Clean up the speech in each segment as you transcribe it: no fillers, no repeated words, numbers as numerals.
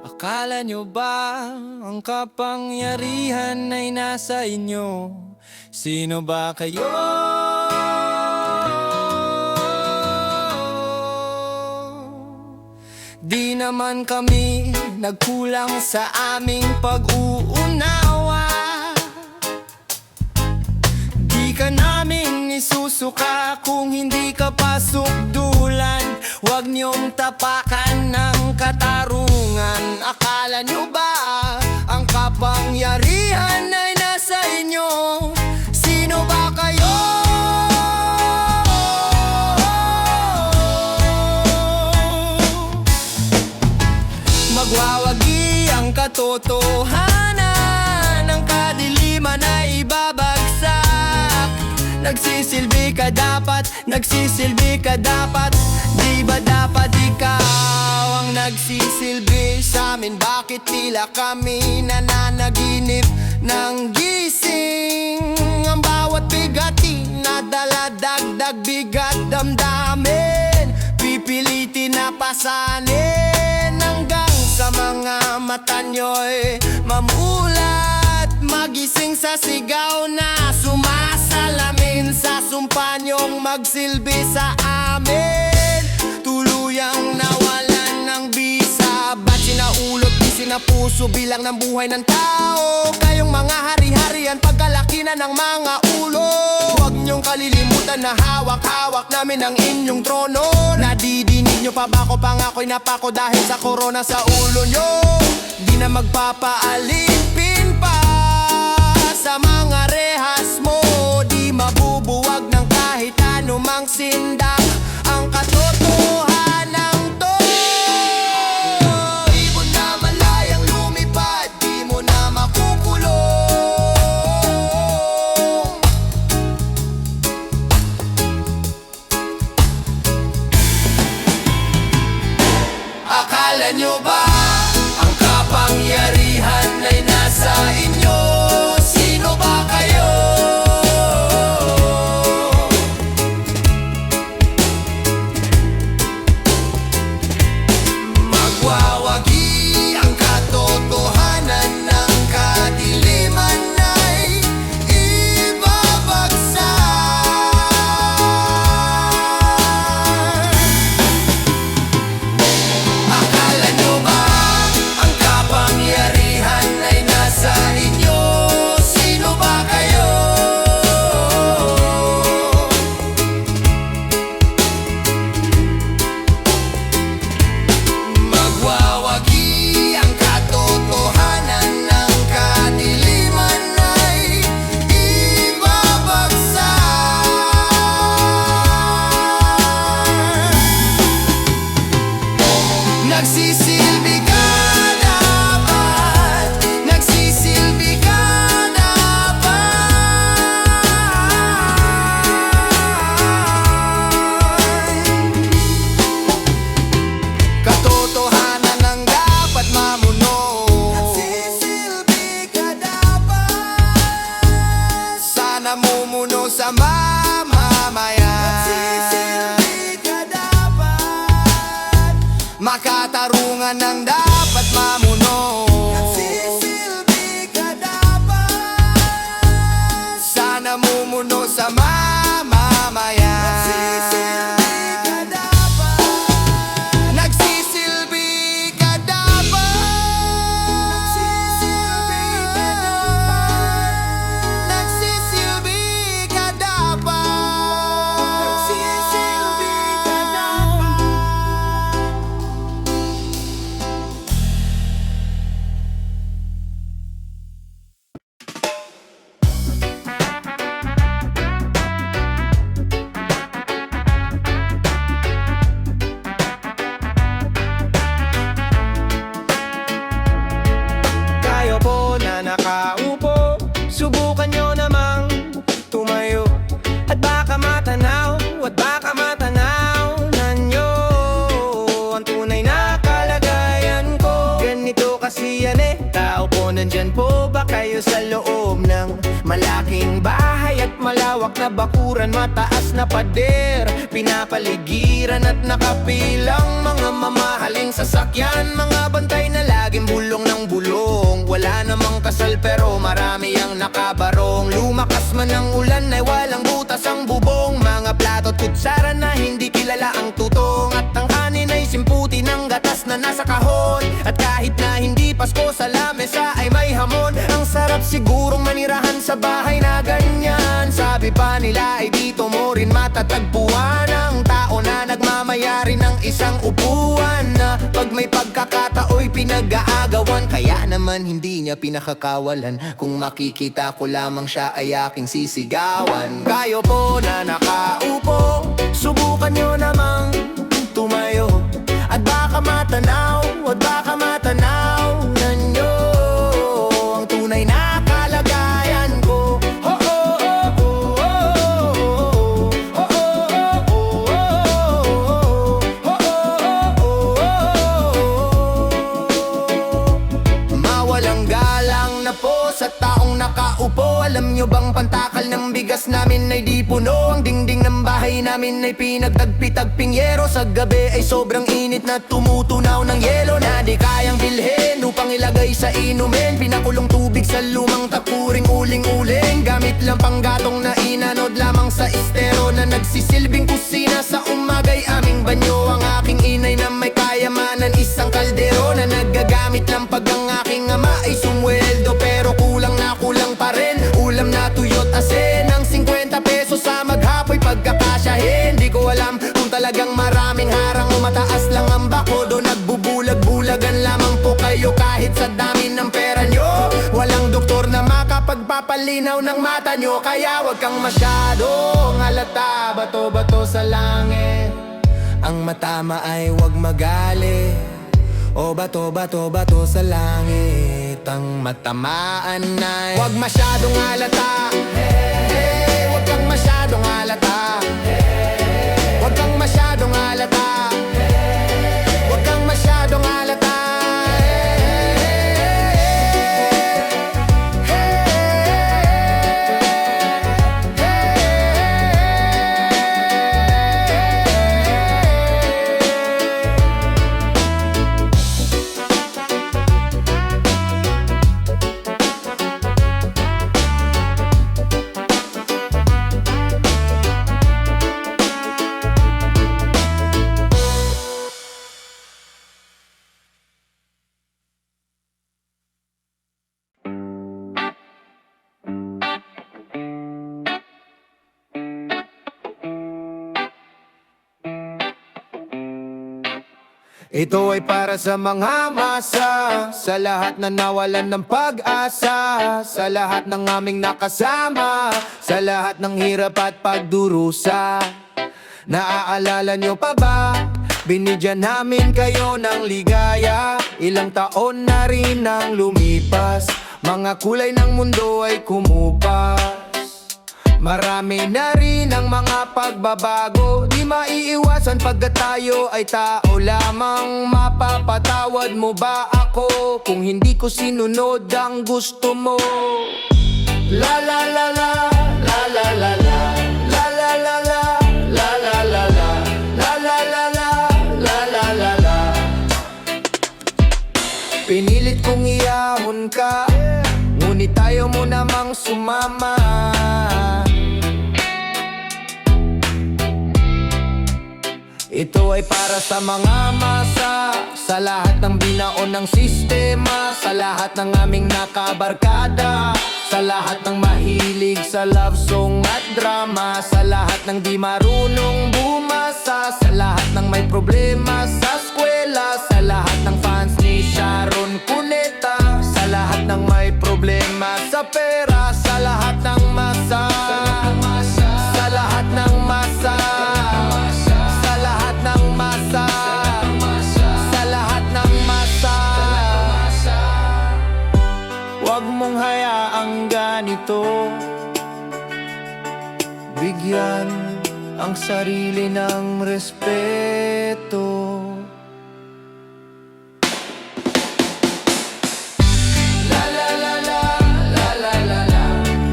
Akala nyo ba ang kapangyarihan ay nasa inyo? Sino ba kayo? Di naman kami nagkulang sa aming pag-uunawa. Di ka namin isusuka kung hindi ka pasukdulan. Huwag niyong tapakan ng katarungan. Akala niyo ba ang kapangyarihan ay nasa inyo? Sino ba kayo? Magwawagi ang katotohanan, ang kadiliman ay ibabagsak. Nagsisilbi ka dapat, nagsisilbi ka dapat. Di ba dapat ikaw ang nagsisilbi sa amin? Bakit tila kami nananaginip ng gising? Ang bawat bigati na dala-dagdag bigat damdamin, pipilitin na pasanin hanggang sa mga mata nyo'y mamulat. Magising sa sigaw na sumasalamin sa sumpa nyong magsilbi sa amin. Tuluyang nawalan ng bisa, ba't sinaulot di sinapuso bilang ng buhay ng tao? Kayong mga hari-harian, pagkalaki na ng mga ulo. Huwag niyong kalilimutan na hawak-hawak namin ang inyong trono. Nadidinig nyo pa ba ko pangako'y napako dahil sa korona sa ulo nyo? Di na magpapaalipin pa sa mga rehas mo. Di mabubuwag ng kahit anumang sindak ang katotohanan to. Ibon na malayang lumipad, di mo na makukulong. Akala nyo ba ang kapangyarihan ay nasa inyo? Sino ba kayo? Magwawagi ang katotohanan, ng kadiliman ay ibabagsak. Akala nyo ba ang kapangyarihan ay nasa inyo? Sino ba kayo? Magwawagi ang katotohanan, ng kadiliman ay ibabagsak. Nagsisilbi ka dapat, nagsisilbi ka dapat. Katotohanan ang dapat mamuno. Nagsisilbi ka dapat. Sana mumuno sa mamamayan. Nagsisilbi ka dapat. Makatarungan ang dapat mamuno. Nagsisilbi ka dapat. Sana mumuno sa mamamayan. Nagsisilbi ka dapat. Nagsisilbi ka dapat. Nagsisilbi ka dapat. Nagsisilbi ka dapat. Kayo po na nakaupo, subukan nyo namang tumayo. At baka matanaw nanyo ang tunay na kalagayan ko. Ganito kasi yan tao po, nandyan po ba kayo sa loob ng malaking bahay at malawak na bakuran, mataas na pader, pinapaligiran at nakapilang mga mamahaling sasakyan, mga bantay na laging bulong ng bulong. Wala namang kasal pero marami ang nakabarong. Lumakas man ang ulan ay walang butas ang bubong, mga plato at kutsara na hindi kilala ang tutong, at ang kanin ay simputi ng gatas na nasa kahon. At kahit na hindi Pasko, sa lamesa ay may hamon. Ang sarap sigurong manirahan sa bahay na ganyan. Sabi pa nila ay dito mo rin matatagpuan ang tao na nagmamayari ng isang upuan, na pag may pagkakatao'y pinag-aagawan. Kaya naman hindi niya pinakakawalan, kung makikita ko lamang siya ay aking sisigawan. Kayo po na nakaupo, subukan nyo namang tumayo, at baka matanaw na nyo ang tunay na kalagayan ko. Mawalang galang na po sa taong nakaupo. Alam nyo bang pantakal ng bigas namin ay di puno? Ang dingding ng bahay namin ay pinagtagpi-tagping yero. Sa gabi ay sobrang init na tumutunaw ng yelo, na di kayang bilhin upang ilagay sa inumin. Pinakulong tubig sa lumang tapuring uling-uling, gamit lang panggatong na inanod lamang sa estero, na nagsisilbing kusina sa umagay aming banyo. Ang aking inay na may kayamanan, isang kaldero, na nagagamit lang pag ang aking ama ay sumweldo. Pero kulang na kulang pa rin, ulam na tuyot asin. Ang 50 pesos sa maghapoy pagkakasyahin. Di ko alam kung talagang maraming harang o mataas lang ang bakodo. Nagbubulag-bulagan lamang po kayo kahit sa dami ng pera nyo. Walang doktor na makapagpapalinaw ng mata nyo. Kaya wag kang masyadong halata, bato-bato sa langit. Ang matama ay wag magalit, o bato-bato-bato sa langit. Ang matamaan ay wag masyadong halata. Hey, wag kang masyadong halata. Wag kang masyadong halata. Wag kang masyadong halata. Ito ay para sa mga masa, sa lahat na nawalan ng pag-asa, sa lahat ng aming nakasama, sa lahat ng hirap at pagdurusa. Naaalala nyo pa ba? Binigyan namin kayo ng ligaya. Ilang taon na rin ang lumipas, mga kulay ng mundo ay kumupas. Marami na rin ang mga pagbabago, di maiiwasan pagkat tayo ay tao lamang. Mapapatawad mo ba ako kung hindi ko sinunod ang gusto mo? La la la la, la la la la, la la la la, la la la la, la la la la, la la la la. Pinilit kong iyahon ka, ngunit tayo mo namang sumama. Ito ay para sa mga masa, sa lahat ng binaon ng sistema, sa lahat ng aming nakabarkada, sa lahat ng mahilig sa love song at drama, sa lahat ng di marunong bumasa, sa lahat ng may problema sa eskwela, sa lahat ng fans ni Sharon Cuneta, sa lahat ng may problema sa pera, sa lahat ng masa, sa lahat ng masa, sa lahat ng masa, sa lahat ng masa. Huwag mong hayaang ganito, bigyan ang sarili ng respeto. La la la la, la la la la,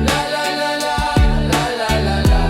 la la la la, la la la la,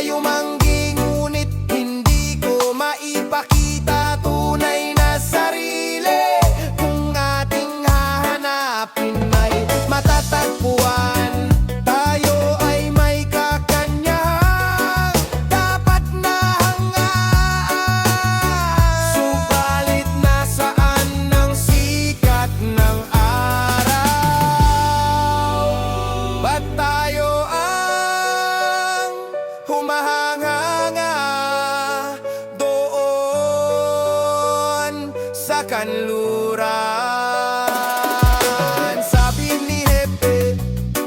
yumanggi, ngunit hindi ko maipakita tunay na sarili. Kung ating hahanapin ay matatagpuan, tayo ay may kakanyahang dapat na hangaan. Subalit nasaan ang sikat ng araw? Ba't tayo ang humahanga doon sa kanluran? Sabi ni Hepe,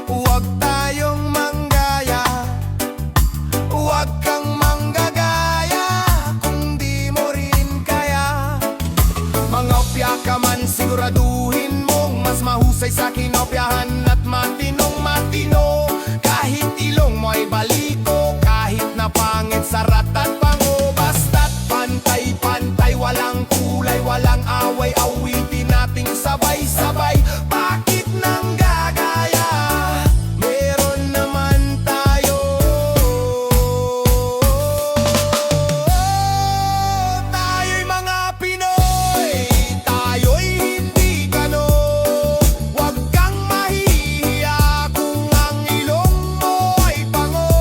huwag tayong manggaya, huwag kang manggagaya kung di mo rin kaya. Mangopya ka man, siguraduhin mong mas mahusay sa kinopyahan at matinong matino. Kahit ilong mo ay baliko, kahit na pangit sa rat at pango, basta't pantay-pantay, walang kulay, walang away, awitin nating sabay-sabay. Bakit nang gagaya? Meron naman tayo. Tayo'y mga Pinoy, tayo'y hindi gano. Huwag kang mahihiya kung ang ilong mo ay pango.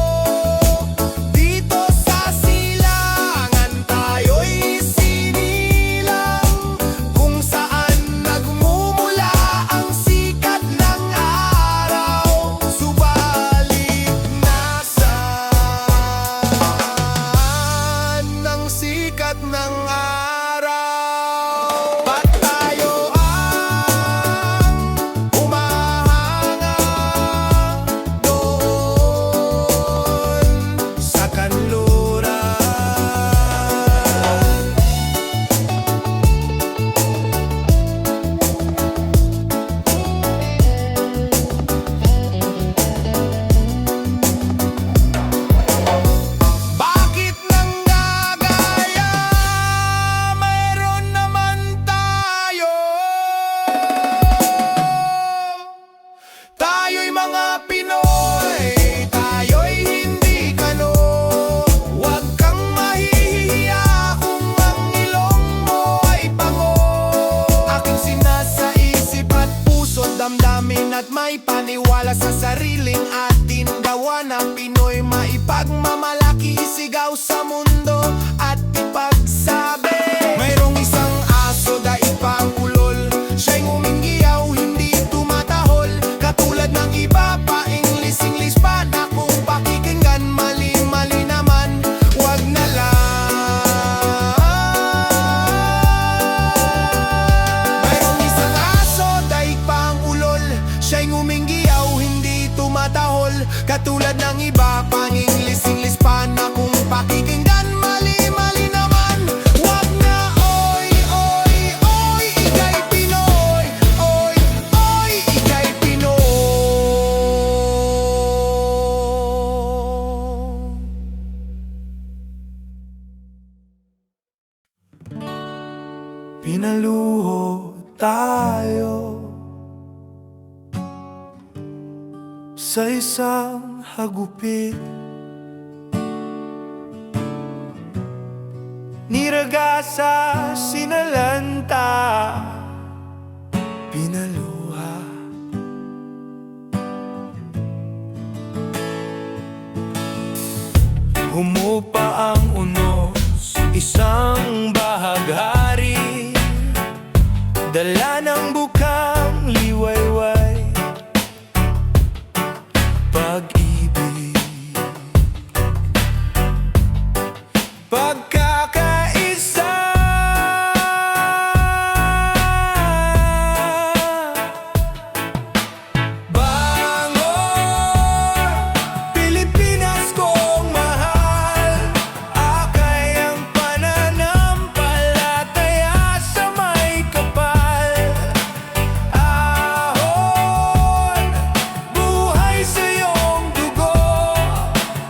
Dito sa silangan tayo'y sinilang, kung saan nagmumula ang sikat ng araw. Subalit nasaan ang sikat ng araw? Ba't tayo ang humahanga doon sa kanluran? Bakit nang gagaya? Mayroon naman tayo. Tayo'y mga Pinoy, tayo'y hindi kano. Huwag kang mahihiya kung ang ilong mo ay pango. Aking sinasaisip at puso't damdamin at may paniwala sa sariling atin gawa na Pinoy. Maipagmamalaki, isigaw sa mundo at ipagsabi. Mayroong isang aso, daig pa ang ulol, siya'y nguminggiyaw, hindi tumatahol. Katulad ng iba pa, English pa na kung pakikinggan, mali-mali naman, wag na lang. Mayroong isang aso, daig pa ang ulol, siya'y nguminggiyaw, hindi tumatahol. Katulad ng iba pang English pa na kung pakikinggan, mali-mali naman, wag na. Oy, oy, oy, ika'y Pinoy. Oy, oy, ika'y Pinoy. Pinaluho tayo sa isang hagupit, niraga sa sinalanta, pinaluha. Humupa ang unos, isang bahaghari, dala ng bukang liwayway, pag-ibig, pagkakaisa. Bangor, Pilipinas kong mahal, akay ang pananampalataya sa may kapal. Ahon, buhay sa iyong dugo,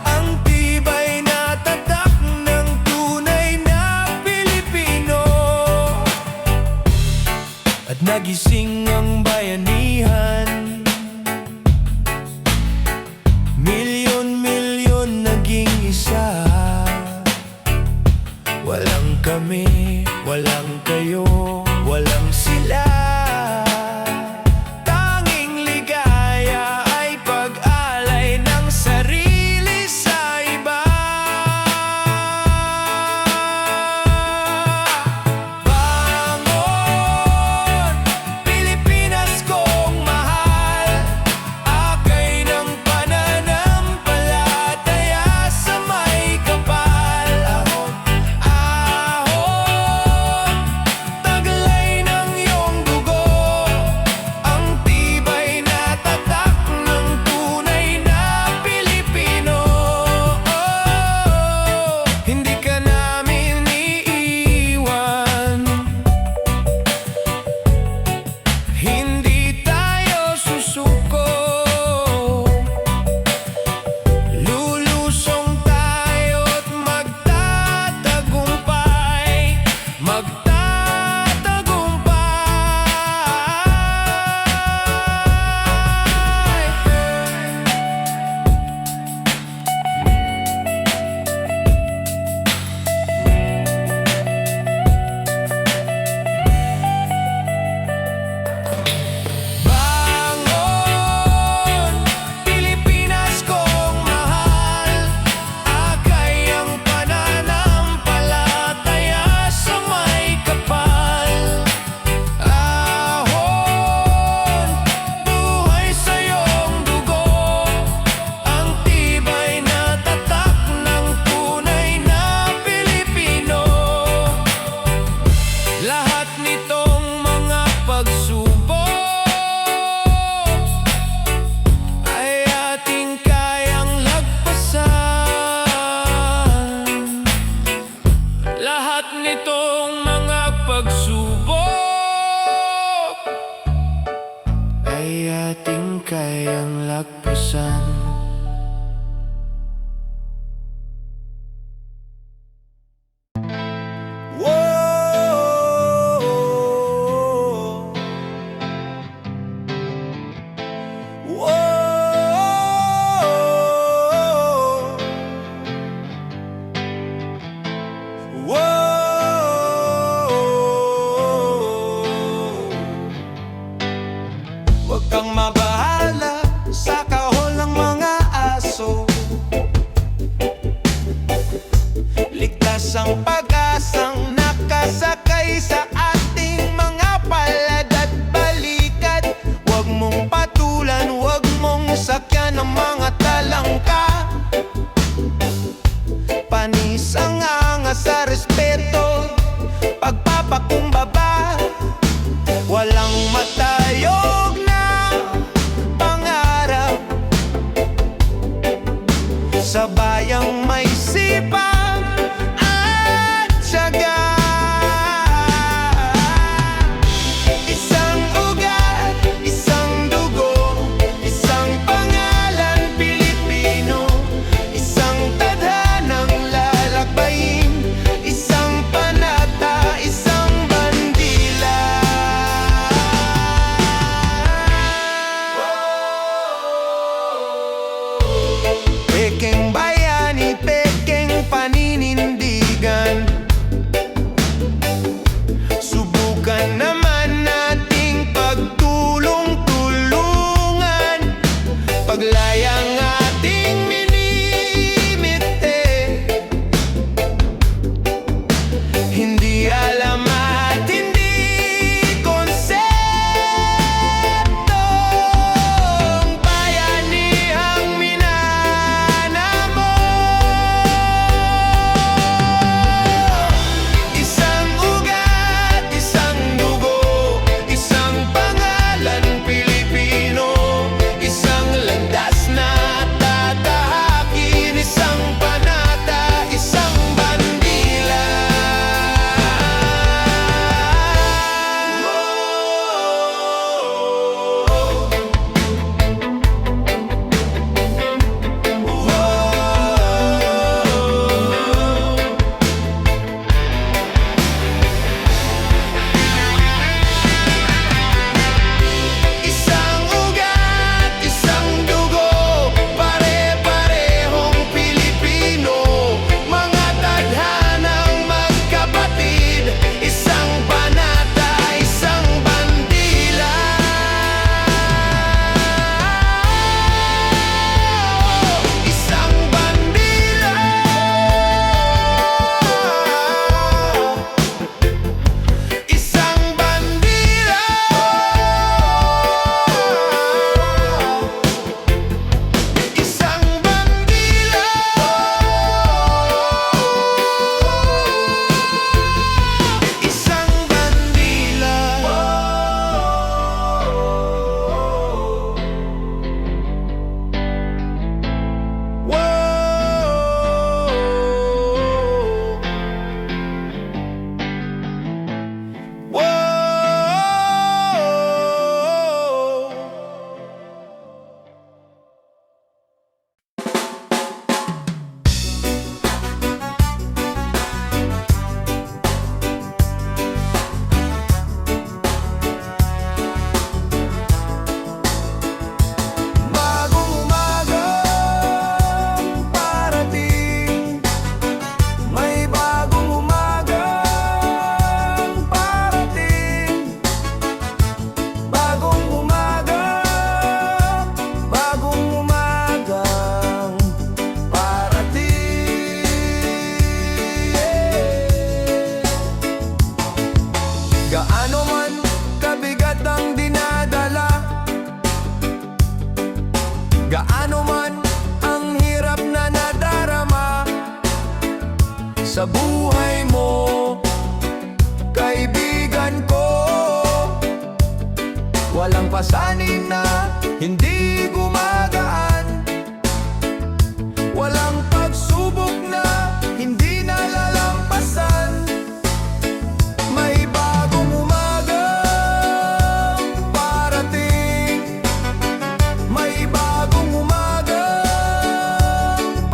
ang tibay na tatak ng tunay na Pilipino. At nagising ang bayanihan, milyon-milyon naging isa. kami, walang kayo, walang sila. Tanging ligaya ay pag-alay ng sarili sa iba. Bangon, Pilipinas kong mahal, akay ng pananampalataya sa may kapal. Ahon, taglay ng iyong dugo, ang tibay na tatak ng tunay na Pilipino. Hindi ka namin iiwan, hindi tayo susuko. Lulusong tayo't magtatagumpay, Bangon, Pilipinas kong mahal, akay ang pananampalataya sa may kapal. Ahon, buhay sa iyong dugo, ang tibay na tatak ng tunay na Pilipino. Lahat nitong mga pagsubok ay ating kayang lagpasan. Lahat nitong mga pagsubok ay ating kayang lagpasan. Huwag kang mabahala sa kahol ng mga aso. Ligtas ang pag-asang nakasakay sa ating mga palad at balikat. Huwag mong patulan, huwag mong sakyan ng mga talangka. Panis ang angas sa respeto, pagpapakumbaba, walang matayog na pangarap. Sa bayang may sipag at tiyaga, isang ugat, isang dugo, isang pangalan Pilipino, isang tadhanang lalakbay. sa buhay mo, kaibigan ko. Walang pasanin na hindi gumagaan, walang pagsubok na hindi nalalampasan. May bagong umagang parating, may bagong umagang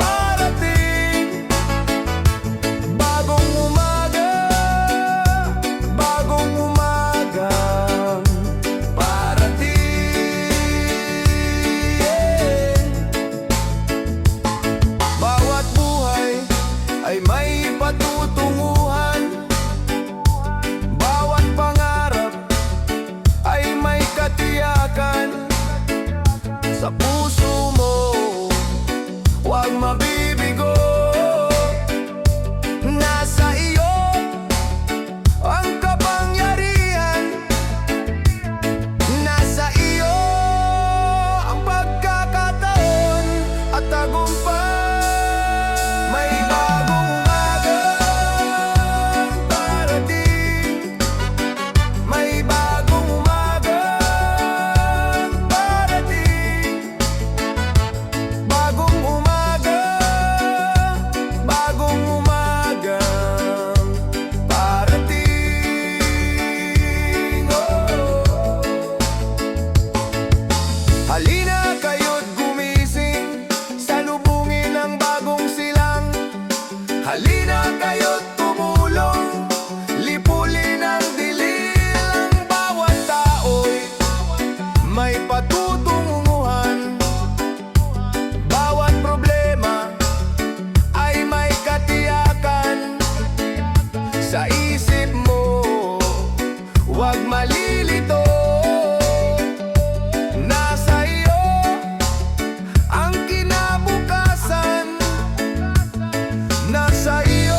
parating. Bagong umaga, bagong umagang parating. Bawat buhay ay may patutunguhan, bawat pangarap ay may katiyakan. Sa puso mo, huwag mabibigo. Nasa iyo ang kapangyarihan, nasa iyo ang pagkakataon at tagumpay. May bagong umagang parating, may bagong umagang parating. Bagong umaga, bagong umagang parating. Oh. Halina kayo't gumising, salubungin ang bagong silang. Halina kayo't tumulong, lipulin ang dilim. Ang bawat tao'y may patutunguhan, bawat problema ay may katiyakan. Sa isip mo, huwag malilito. Nasa iyo ang kinabukasan, nasa iyo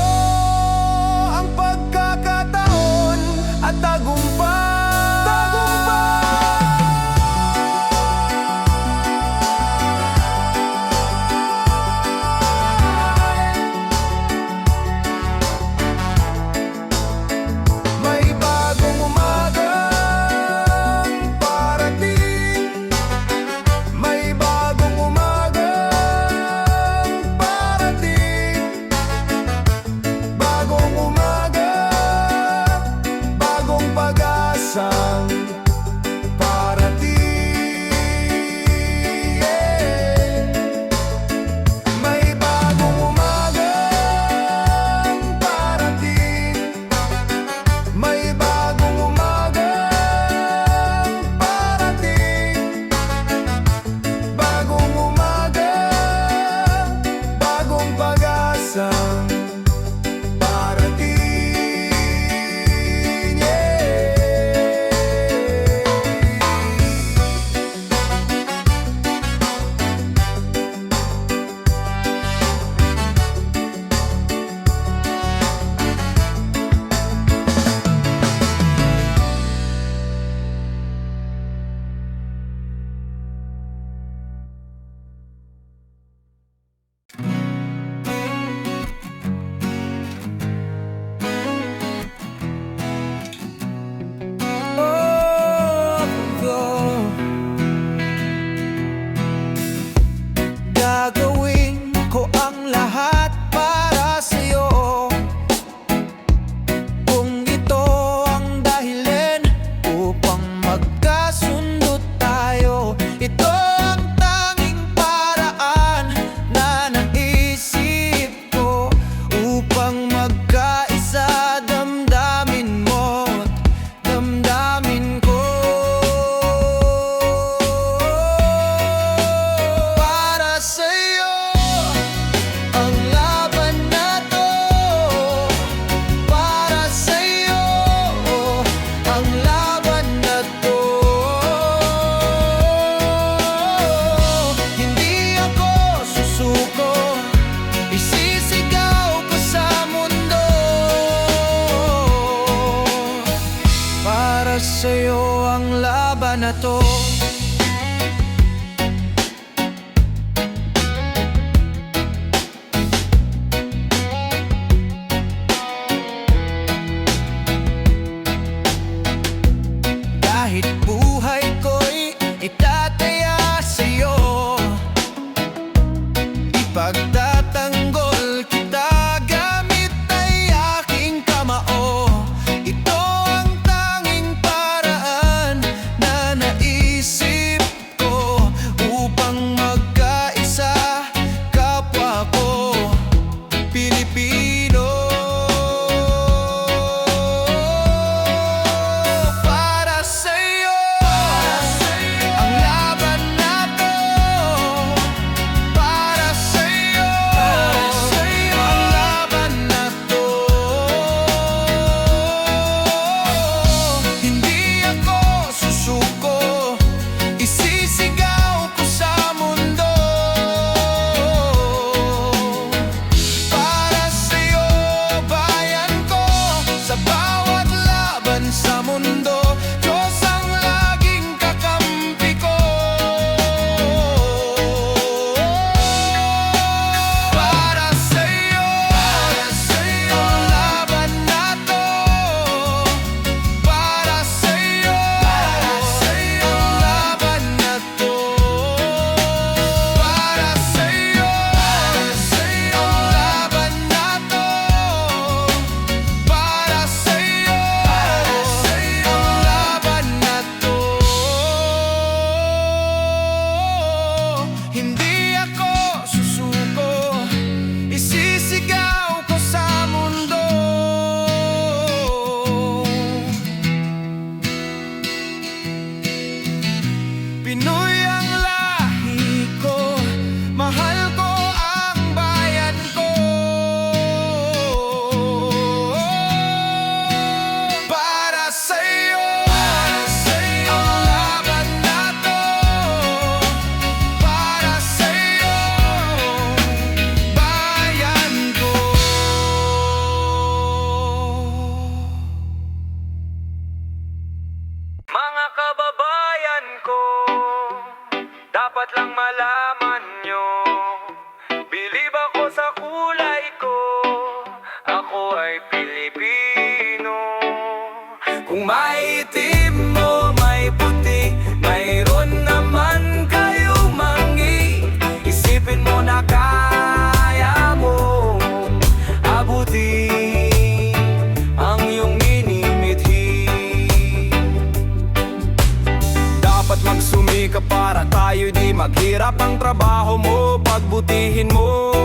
Mahirap ang trabaho mo, pagbutihin mo.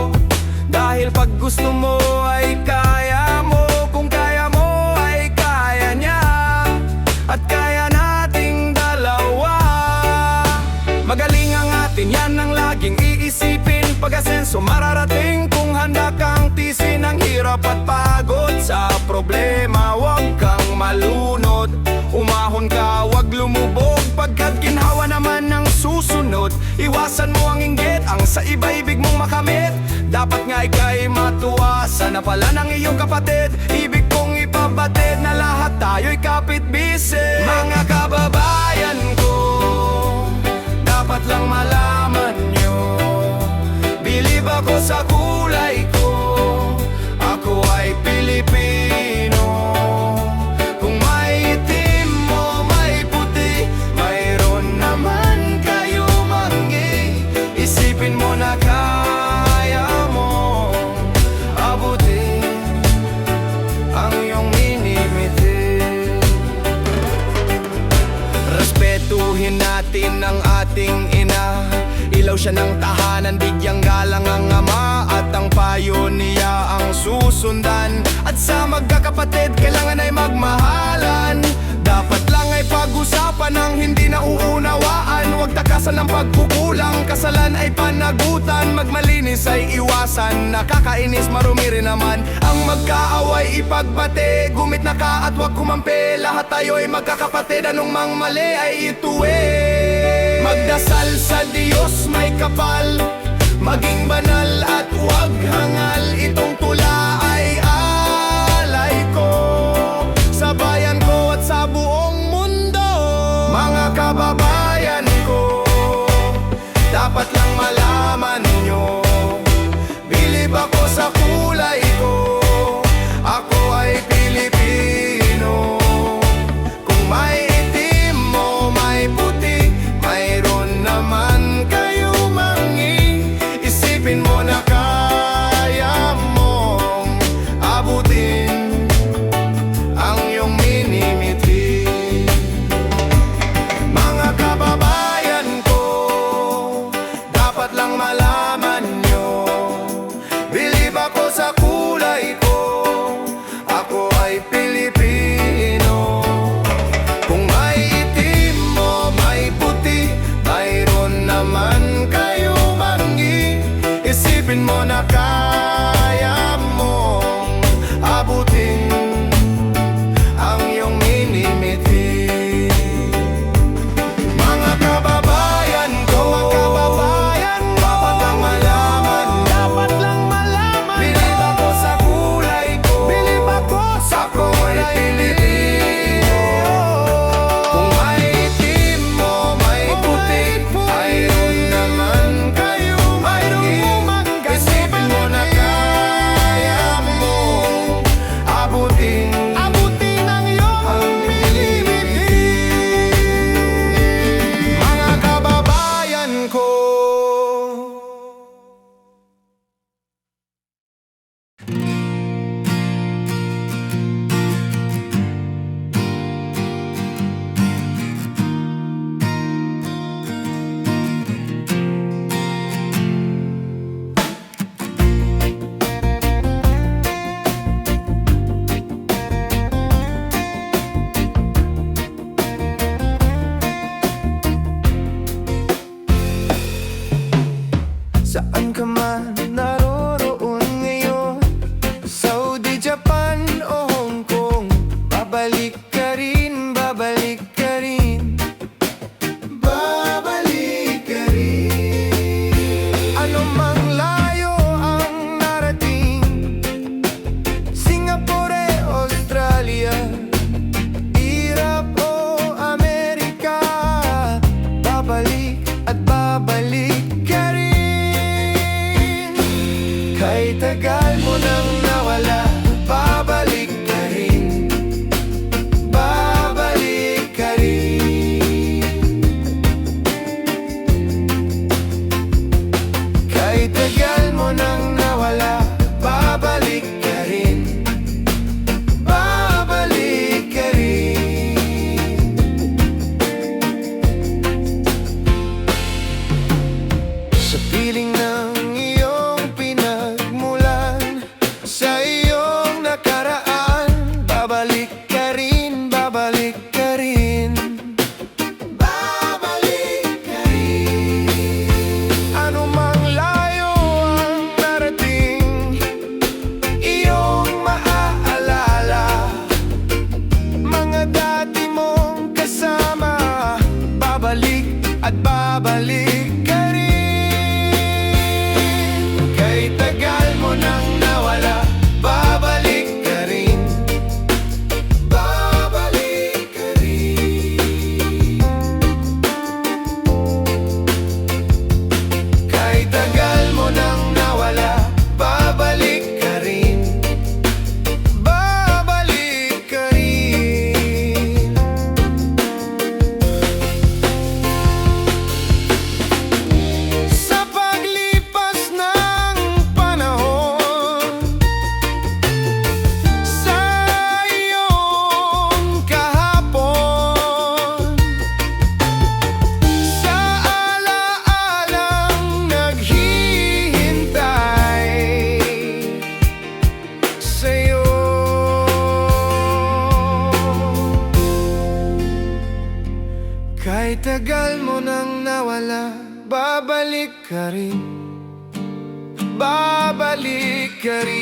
Dahil pag gusto mo ay kaya mo. Kung kaya mo ay kaya niya, at kaya nating dalawa. Magaling ang atin, yan ang laging iisipin. Pag-asenso mararating kung handa kang tisin ang hirap at pagod. Sa problema huwag kang malunod, umahon ka, huwag lumubog. Pagkat ginhawa naman ang susunod, iwasan mo ang inggit, ang sa iba ibig mong makamit. Dapat nga ika'y matuwa, sana pala ng iyong kapatid. Ibig kong ipabatid na lahat tayo'y kapit-bisig. Mga kababayan ko, dapat lang malaman nyo, bilib ako sa kulay ko, ako ay Pilipino. Kung may itim mo may puti, mayroon naman kayo manggi. Isipin mo na kaya mo abutin ang iyong minimiti. Respetuhin natin ang ating ina, ilaw siya ng tahanan, bigyang galang ang ama. At ang payo niya ang susundan. At sa magkakapatid, kailangan ay magmahalan. Dapat lang ay pag-usapan ang hindi nauunawaan. Huwag takasan ng pagkukulang, kasalan ay panagutan. Magmalinis ay iwasan, nakakainis marumi rin naman. Ang magkaaway ipagbate, gumit na ka at huwag kumampi. Lahat tayo ay magkakapatid, anong mang mali ay ituwi. Magdasal sa Diyos may kapal, maging banal at huwag hangal. Itong tula ay alay ko sa bayan ko at sa buong mundo. Mga kababayan ko, dapat lang malaman nyo, bilib ako sa kulay ko, ako ay Pilipino. Kung may itim mo may puti, mayroon naman kayo mangi. Isipin mo na kaya mo Kahit tagal mo nang nawala, babalik ka rin. Babalik ka rin.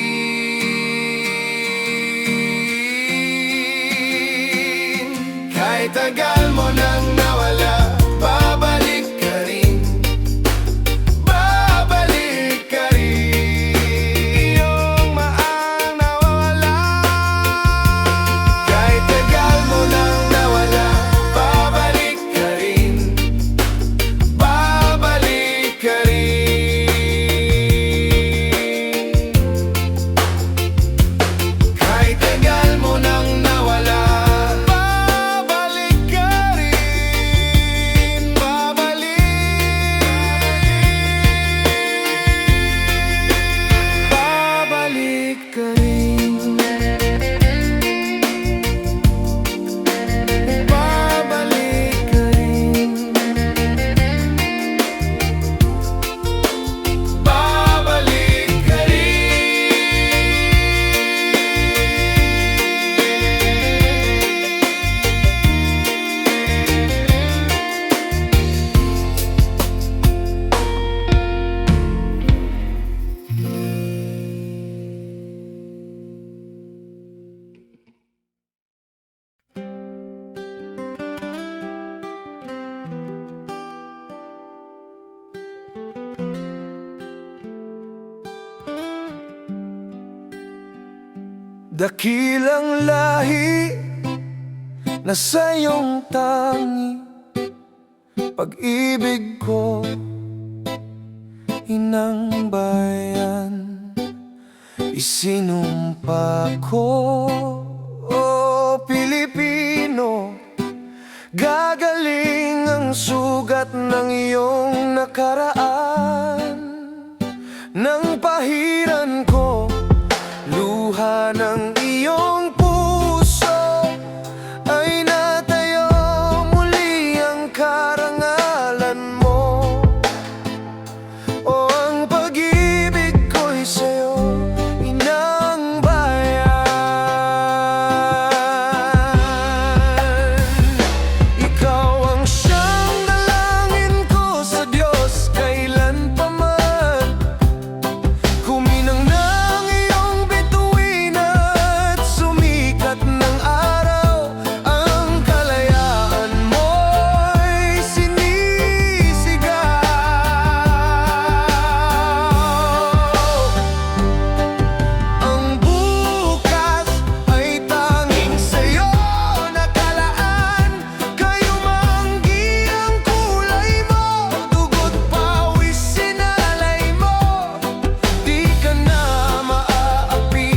Kahit tagal mo nang nawala, babalik ka rin. Babalik ka rin. Iyong maang nawala. Kahit tagal mo nang nawala, babalik ka rin. Babalik ka rin. Kahit tagal mo nang nawala, babalik ka rin. Babalik. Babalik ka rin. Babalik ka rin. Babalik ka Dakilang lahi na sa iyong tangi, pag-ibig ko, inang bayan. Isinumpa ko, o Pilipino, gagaling ang sugat ng iyong nakaraan. Nang pahiran ko luha ng iyong puso, ay natayo muli ang karangalan mo. O ang pag-ibig ko'y sa'yo, inang bayan. Ikaw ang siyang dalangin ko sa Diyos kailan pa man. Kuminang ng iyong bituin at sumikat ng araw, ang kalayaan mo'y sinisigaw. Ang bukas ay tanging sa'yo nakalaan. Kayumanggi ang kulay mo, dugo't pawis sinalay mo. Di ka na maaapi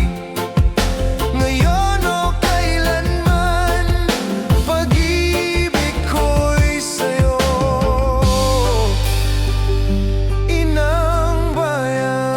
ngayon o kailanman. Pag-ibig ko'y sa'yo, inang bayan.